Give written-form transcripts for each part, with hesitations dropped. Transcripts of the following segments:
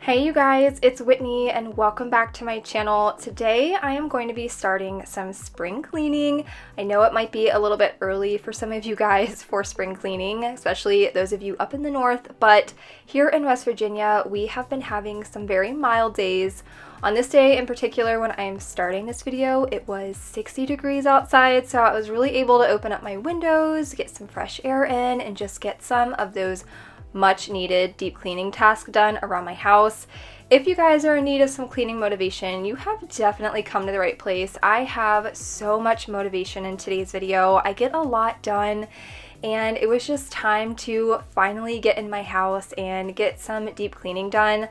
Hey you guys, it's Whitney and welcome back to my channel. Today I am going to be starting some spring cleaning. I know it might be a little bit early for some of you guys for spring cleaning, especially those of you up in the north, but here in West Virginia we have been having some very mild days. On this day in particular, when I'm starting this video, it was 60 degrees outside, so I was really able to open up my windows, get some fresh air in, and just get some of those much needed deep cleaning tasks done around my house. If you guys are in need of some cleaning motivation, you have definitely come to the right place. I have so much motivation in today's video. I get a lot done and it was just time to finally get in my house and get some deep cleaning done.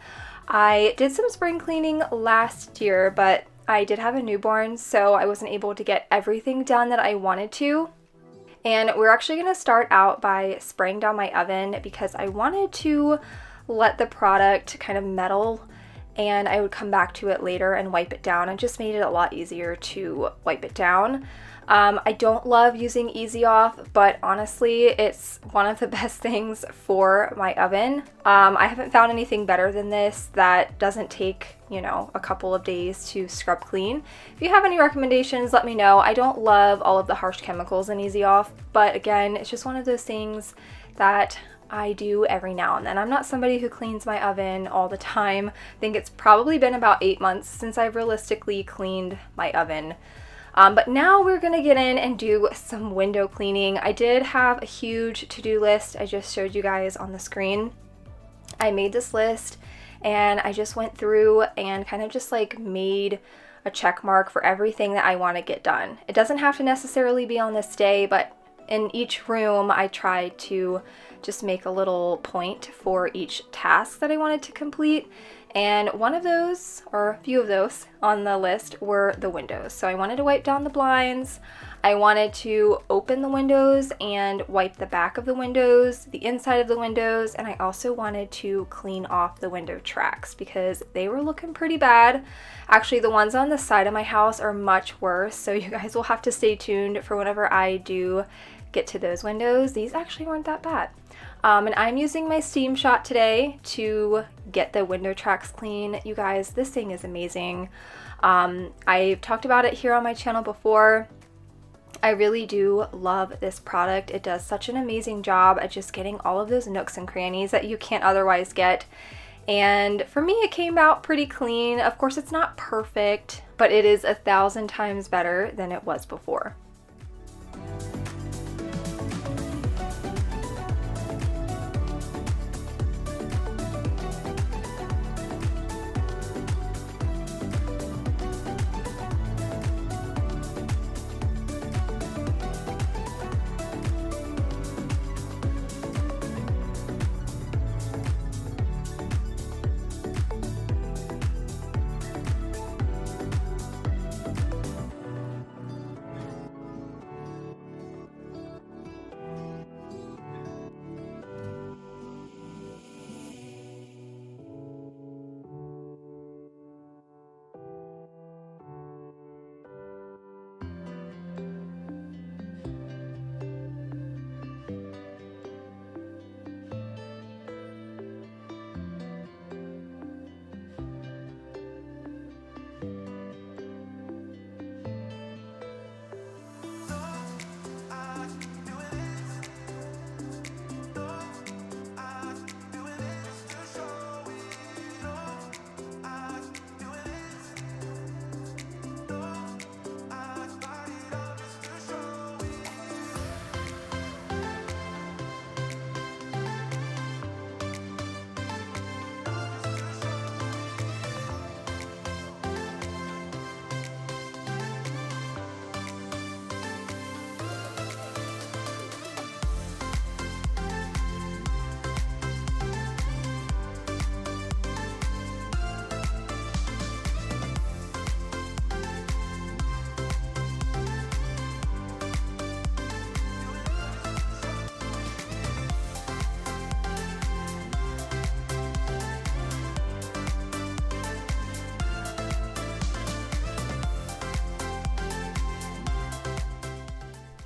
I did some spring cleaning last year, but I did have a newborn, so I wasn't able to get everything done that I wanted to. And we're actually going to start out by spraying down my oven because I wanted to let the product kind of settle and I would come back to it later and wipe it down. It just made it a lot easier to wipe it down. I don't love using Easy Off, but honestly, it's one of the best things for my oven. I haven't found anything better than this that doesn't take, a couple of days to scrub clean. If you have any recommendations, let me know. I don't love all of the harsh chemicals in Easy Off, but again, it's just one of those things that I do every now and then. I'm not somebody who cleans my oven all the time. I think it's probably been about 8 months since I've realistically cleaned my oven. But now we're gonna get in and do some window cleaning. I did have a huge to-do list I just showed you guys on the screen. I made this list and I just went through and kind of just like made a check mark for everything that I want to get done. It doesn't have to necessarily be on this day, but in each room I tried to just make a little point for each task that I wanted to complete. And one of those, or a few of those on the list, were the windows. So I wanted to wipe down the blinds, I wanted to open the windows and wipe the back of the windows, the inside of the windows, and I also wanted to clean off the window tracks because they were looking pretty bad. Actually, the ones on the side of my house are much worse, so you guys will have to stay tuned for whenever I do get to those windows. These actually weren't that bad. And I'm using my steam shot today to get the window tracks clean. You guys, this thing is amazing. I've talked about it here on my channel before. I really do love this product. It does such an amazing job at just getting all of those nooks and crannies that you can't otherwise get. And for me, it came out pretty clean. Of course, it's not perfect, but it is 1,000 times better than it was before.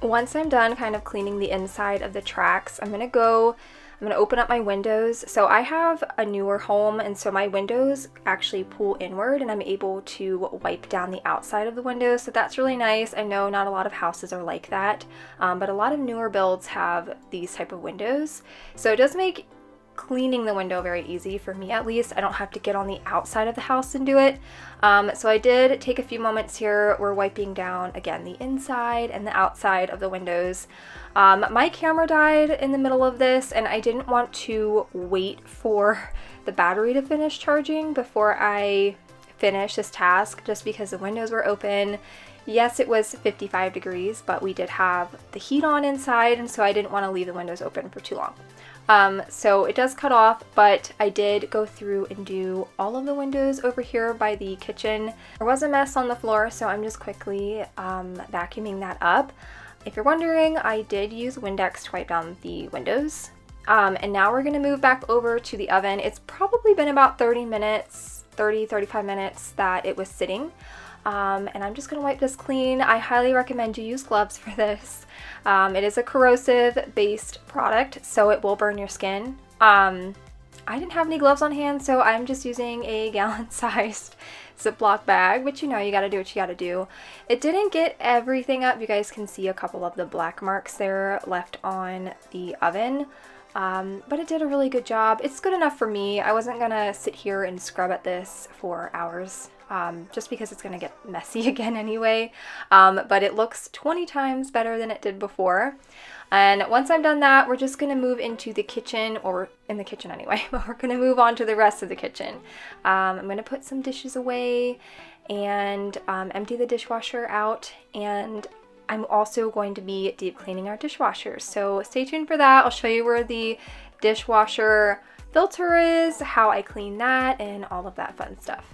Once I'm done kind of cleaning the inside of the tracks, I'm going to go I'm going to open up my windows. So I have a newer home, and so my windows actually pull inward and I'm able to wipe down the outside of the windows. So that's really nice. I know not a lot of houses are like that, but a lot of newer builds have these type of windows. So it does make cleaning the window very easy for me, at least. I don't have to get on the outside of the house and do it. So I did take a few moments here. We're wiping down again the inside and the outside of the windows. My camera died in the middle of this, and I didn't want to wait for the battery to finish charging before I finish this task, just because the windows were open. Yes, it was 55 degrees, but we did have the heat on inside, and so I didn't want to leave the windows open for too long. So it does cut off, but I did go through and do all of the windows over here by the kitchen. There was a mess on the floor, so I'm just quickly vacuuming that up. If you're wondering, I did use Windex to wipe down the windows. And now we're gonna move back over to the oven. It's probably been about 35 minutes that it was sitting. And I'm just gonna wipe this clean. I highly recommend you use gloves for this. It is a corrosive based product, so it will burn your skin. I didn't have any gloves on hand, so I'm just using a gallon-sized Ziploc bag, but you know, you gotta do what you gotta do. It didn't get everything up. You guys can see a couple of the black marks there left on the oven. But it did a really good job. It's good enough for me. I wasn't gonna sit here and scrub at this for hours, just because it's gonna get messy again anyway. But it looks 20 times better than it did before. And once I'm done that, we're just gonna move into the kitchen, or in the kitchen anyway, but we're gonna move on to the rest of the kitchen. I'm gonna put some dishes away and empty the dishwasher out, and I'm also going to be deep cleaning our dishwasher. So stay tuned for that. I'll show you where the dishwasher filter is, how I clean that, and all of that fun stuff.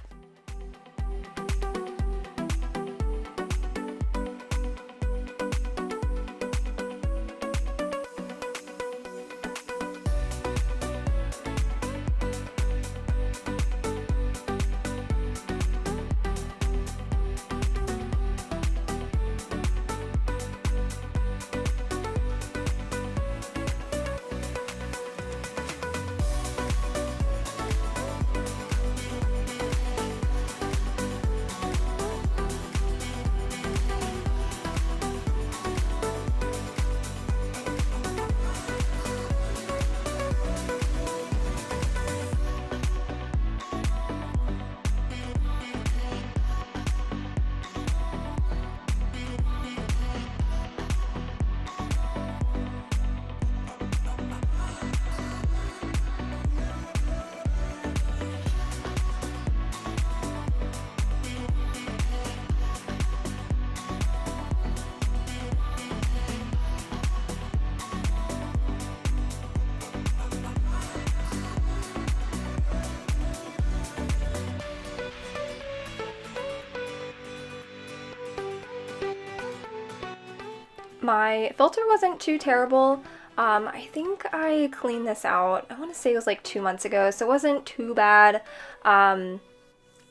My filter wasn't too terrible. I think I cleaned this out, I want to say it was like 2 months ago, so it wasn't too bad. And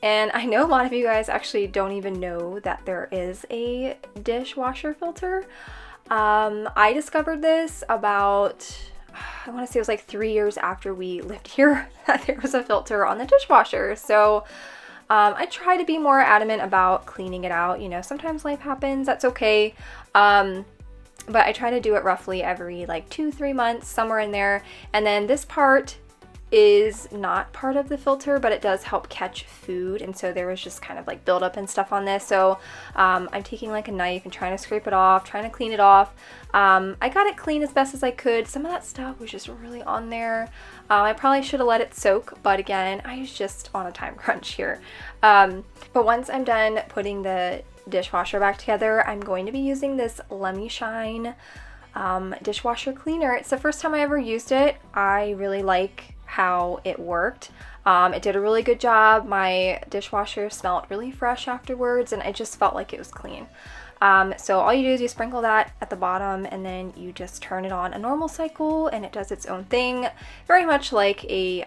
I know a lot of you guys actually don't even know that there is a dishwasher filter. I discovered this about, I want to say it was like 3 years after we lived here, that there was a filter on the dishwasher. So I try to be more adamant about cleaning it out. You know, sometimes life happens, that's okay. But I try to do it roughly every like 2-3 months, somewhere in there. And then this part is not part of the filter, but it does help catch food, and so there was just kind of like buildup and stuff on this. So I'm taking like a knife and trying to scrape it off, trying to clean it off. I got it clean as best as I could. Some of that stuff was just really on there. I probably should have let it soak, but again, I was just on a time crunch here. But once I'm done putting the dishwasher back together, I'm going to be using this Let Me Shine dishwasher cleaner. It's the first time I ever used it. I really like how it worked. It did a really good job. My dishwasher smelled really fresh afterwards, and I just felt like it was clean. So all you do is you sprinkle that at the bottom, and then you just turn it on a normal cycle, and it does its own thing, very much like a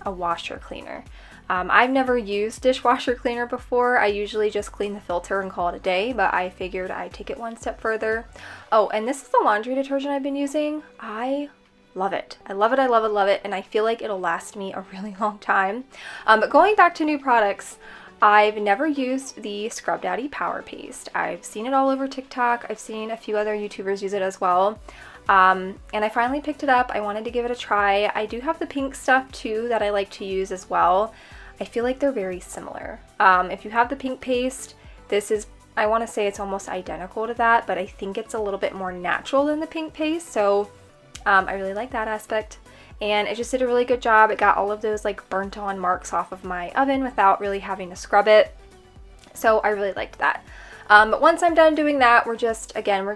washer cleaner. I've never used dishwasher cleaner before. I usually just clean the filter and call it a day, but I figured I'd take it one step further. Oh, and this is the laundry detergent I've been using. I love it. I love it, I love it, love it, and I feel like it'll last me a really long time. But going back to new products, I've never used the Scrub Daddy Power Paste. I've seen it all over TikTok. I've seen a few other YouTubers use it as well. And I finally picked it up. I wanted to give it a try. I do have the pink stuff too that I like to use as well. I feel like they're very similar. If you have the pink paste, this is, I want to say it's almost identical to that, but I think it's a little bit more natural than the pink paste. So I really like that aspect. And it just did a really good job. It got all of those like burnt on marks off of my oven without really having to scrub it. So I really liked that. But once I'm done doing that, we're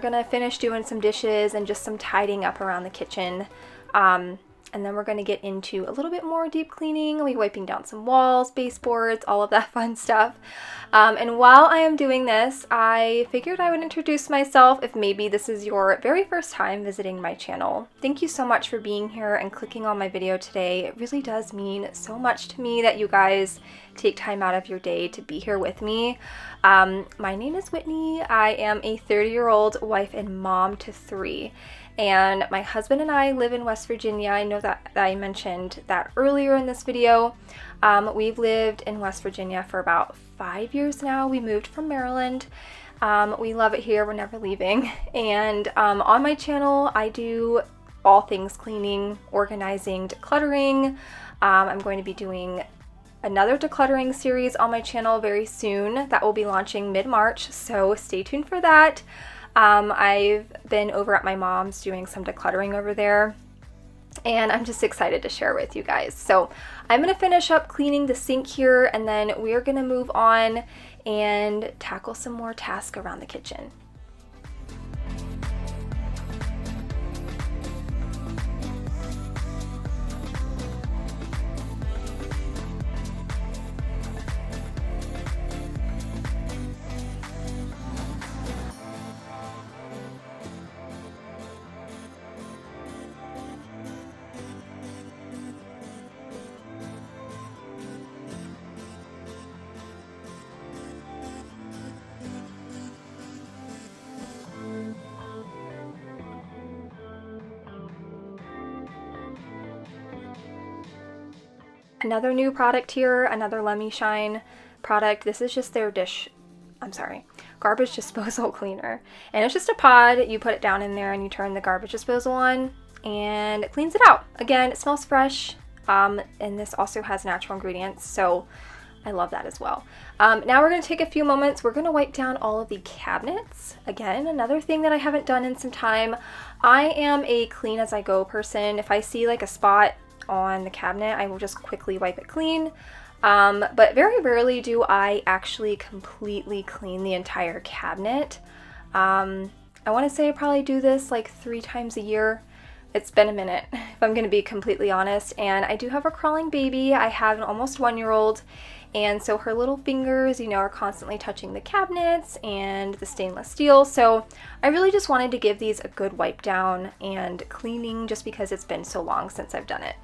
gonna finish doing some dishes and just some tidying up around the kitchen. And then we're gonna get into a little bit more deep cleaning. We'll be wiping down some walls, baseboards, all of that fun stuff. And while I am doing this, I figured I would introduce myself if maybe this is your very first time visiting my channel. Thank you so much for being here and clicking on my video today. It really does mean so much to me that you guys take time out of your day to be here with me. My name is Whitney. I am a 30-year-old wife and mom to 3. And my husband and I live in West Virginia. I know that I mentioned that earlier in this video. We've lived in West Virginia for about 5 years now. We moved from Maryland. We love it here. We're never leaving. And on my channel, I do all things cleaning, organizing, decluttering. I'm going to be doing another decluttering series on my channel very soon that will be launching mid-March, so stay tuned for that. I've been over at my mom's doing some decluttering over there, and I'm just excited to share with you guys. So I'm going to finish up cleaning the sink here, and then we're going to move on and tackle some more tasks around the kitchen. Another new product here, another Let Me Shine product. This is just their garbage disposal cleaner. And it's just a pod. You put it down in there and you turn the garbage disposal on and it cleans it out. Again, it smells fresh. And this also has natural ingredients, so I love that as well. Now we're going to take a few moments. We're going to wipe down all of the cabinets. Again, another thing that I haven't done in some time. I am a clean as I go person. If I see like a spot on the cabinet, I will just quickly wipe it clean. But very rarely do I actually completely clean the entire cabinet. I want to say I probably do this like 3 times a year. It's been a minute, if I'm going to be completely honest. And I do have a crawling baby. I have an almost 1-year-old. And so her little fingers, you know, are constantly touching the cabinets and the stainless steel. So I really just wanted to give these a good wipe down and cleaning just because it's been so long since I've done it.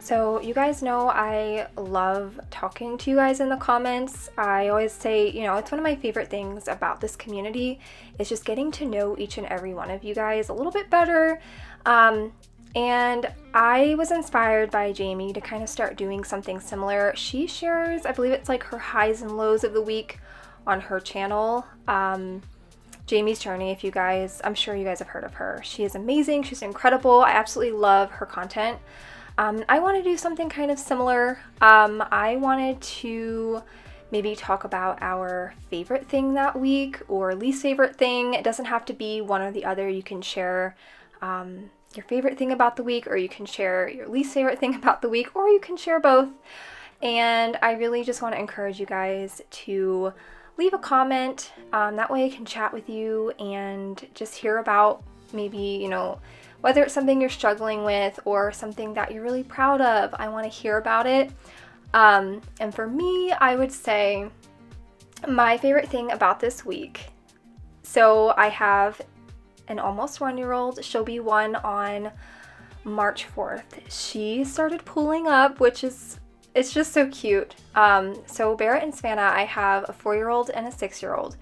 So you guys know I love talking to you guys in the comments. I always say, you know, it's one of my favorite things about this community is just getting to know each and every one of you guys a little bit better. And I was inspired by Jamie to kind of start doing something similar. She shares, I believe it's like her highs and lows of the week on her channel. Jamie's Journey, if you guys, I'm sure you guys have heard of her. She is amazing. She's incredible. I absolutely love her content. I want to do something kind of similar. I wanted to maybe talk about our favorite thing that week or least favorite thing. It doesn't have to be one or the other. You can share your favorite thing about the week, or you can share your least favorite thing about the week, or you can share both. And I really just want to encourage you guys to leave a comment. That way I can chat with you and just hear about maybe, you know, whether it's something you're struggling with or something that you're really proud of. I want to hear about it. And for me, I would say my favorite thing about this week. So I have an almost 1-year-old. She'll be 1 on March 4th. She started pulling up, which is, it's just so cute. So Barrett and Savannah, I have a 4-year-old and a 6-year-old.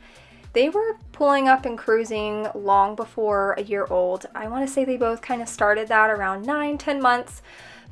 They were pulling up and cruising long before a year old. I want to say they both kind of started that around 9-10 months.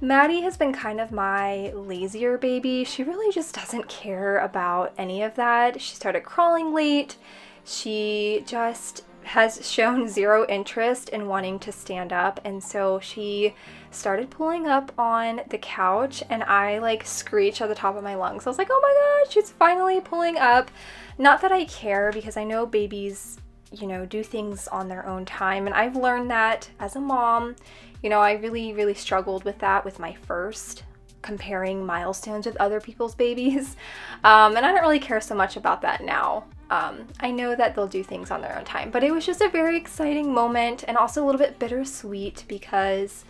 Maddie has been kind of my lazier baby. She really just doesn't care about any of that. She started crawling late. She just has shown zero interest in wanting to stand up, and so she started pulling up on the couch, and I like screeched at the top of my lungs. I was like, oh my gosh, she's finally pulling up. Not that I care, because I know babies, you know, do things on their own time, and I've learned that as a mom. You know, I really struggled with that with my first, comparing milestones with other people's babies, and I don't really care so much about that now. I know that they'll do things on their own time, but it was just a very exciting moment, and also a little bit bittersweet because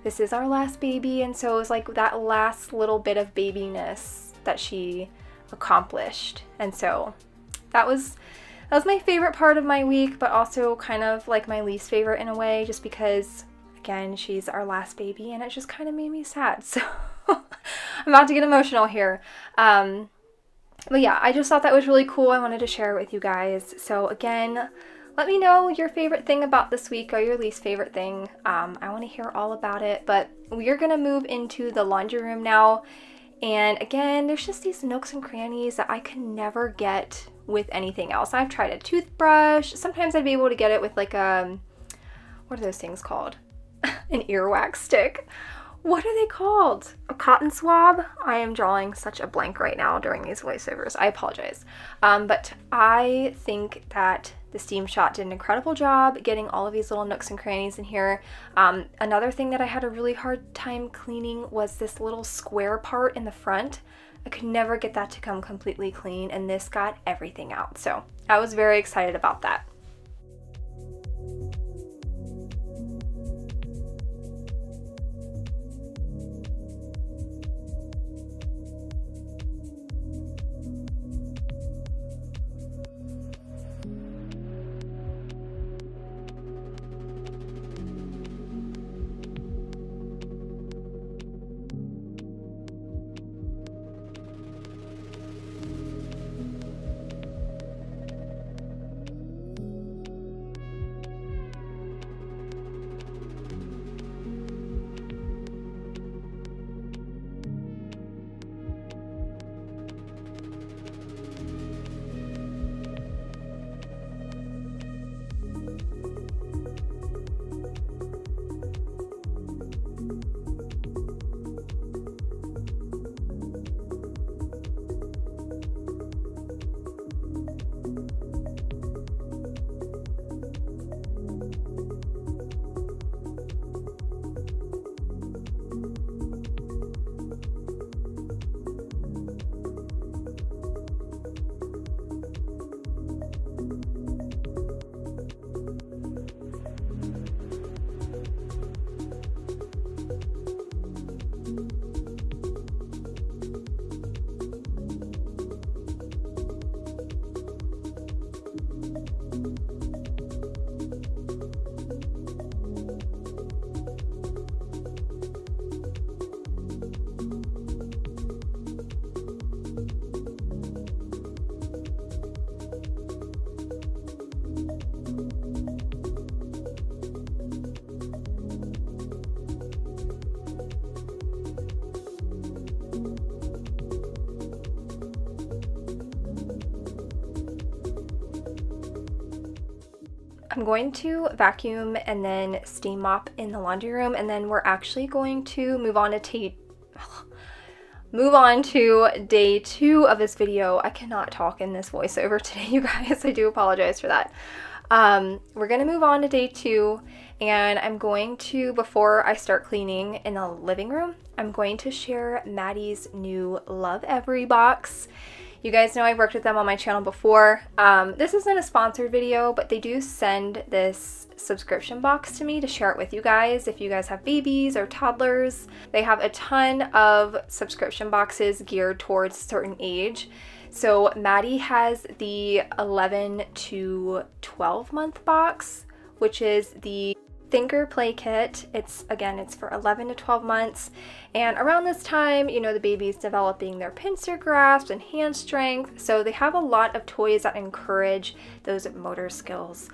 this is our last baby, and so it was like that last little bit of babiness that she accomplished. And so that was my favorite part of my week, but also kind of like my least favorite in a way, just because again, she's our last baby, and it just kind of made me sad. So I'm about to get emotional here. But yeah, I just thought that was really cool. I wanted to share it with you guys. So again, let me know your favorite thing about this week or your least favorite thing. I want to hear all about it. But we are going to move into the laundry room now. And again, there's just these nooks and crannies that I can never get with anything else. I've tried a toothbrush. Sometimes I'd be able to get it with like what are those things called? An earwax stick. What are they called? A cotton swab? I am drawing such a blank right now during these voiceovers. I apologize. But I think that the Steam Shot did an incredible job getting all of these little nooks and crannies in here. Another thing that I had a really hard time cleaning was this little square part in the front. I could never get that to come completely clean, and this got everything out. So I was very excited about that. I'm going to vacuum and then steam mop in the laundry room, and then we're actually going to move on to day 2 of this video. I cannot talk in this voiceover today, you guys. I do apologize for that. We're gonna move on to day 2, and I'm going to, before I start cleaning in the living room, I'm going to share Maddie's new Love Every box. You guys know I've worked with them on my channel before. This isn't a sponsored video, but they do send this subscription box to me to share it with you guys if you guys have babies or toddlers. They have a ton of subscription boxes geared towards a certain age. So Maddie has the 11 to 12 month box, which is the Thinker Play Kit. It's for 11 to 12 months, and around this time, you know, the baby's developing their pincer grasp and hand strength, so they have a lot of toys that encourage those motor skills.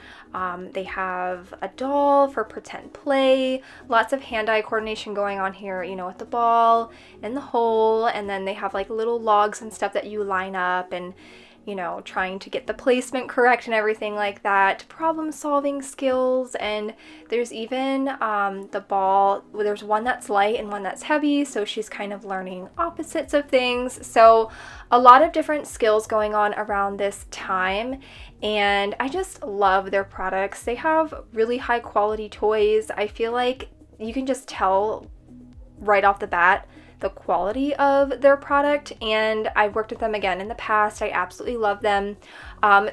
They have a doll for pretend play, lots of hand-eye coordination going on here, you know, with the ball and the hole, and then they have like little logs and stuff that you line up, and you know, trying to get the placement correct and everything like that, problem solving skills, and there's even the ball, there's one that's light and one that's heavy, so she's kind of learning opposites of things. So a lot of different skills going on around this time, and I just love their products. They have really high quality toys. I feel like you can just tell right off the bat the quality of their product, and I've worked with them again in the past. I absolutely love them.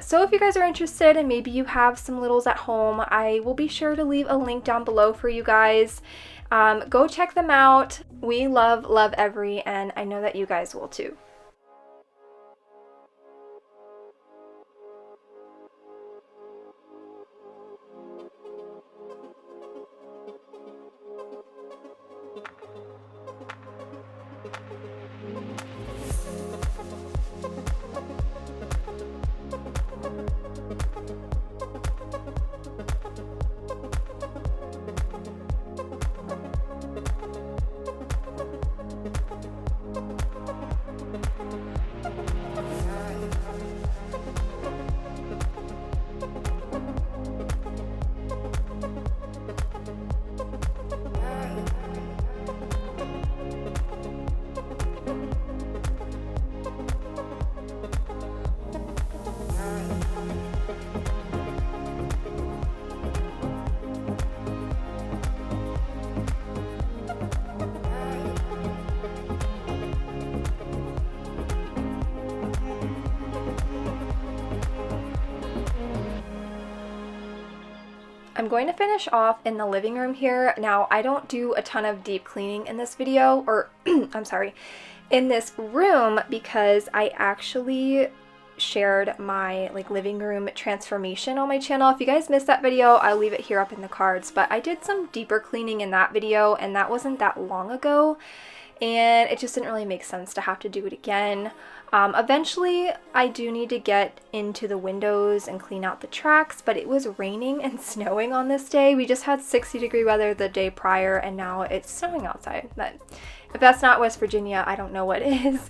So if you guys are interested and maybe you have some littles at home, I will be sure to leave a link down below for you guys. Go check them out. We love Love Every, and I know that you guys will too. I'm going to finish off in the living room here. Now, I don't do a ton of deep cleaning in this video, or I'm sorry, in this room, because I actually shared my living room transformation on my channel. If you guys missed that video, I'll leave it here up in the cards, but I did some deeper cleaning in that video, and that wasn't that long ago, and it just didn't really make sense to have to do it again. Eventually, I do need to get into the windows and clean out the tracks, but it was raining and snowing on this day. We just had 60-degree weather the day prior, and now it's snowing outside. But if that's not West Virginia, I don't know what is.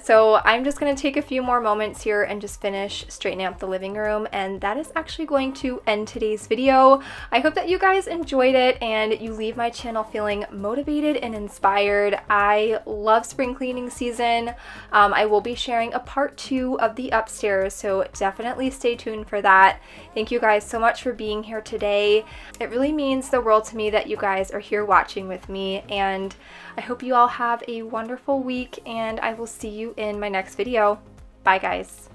So I'm just going to take a few more moments here and just finish straightening up the living room, and that is actually going to end today's video. I hope that you guys enjoyed it and you leave my channel feeling motivated and inspired. I love spring cleaning season. I will be sharing a part 2 of the upstairs, so definitely stay tuned for that. Thank you guys so much for being here today. It really means the world to me that you guys are here watching with me, and I hope you all have a wonderful week, and I will see you in my next video. Bye, guys.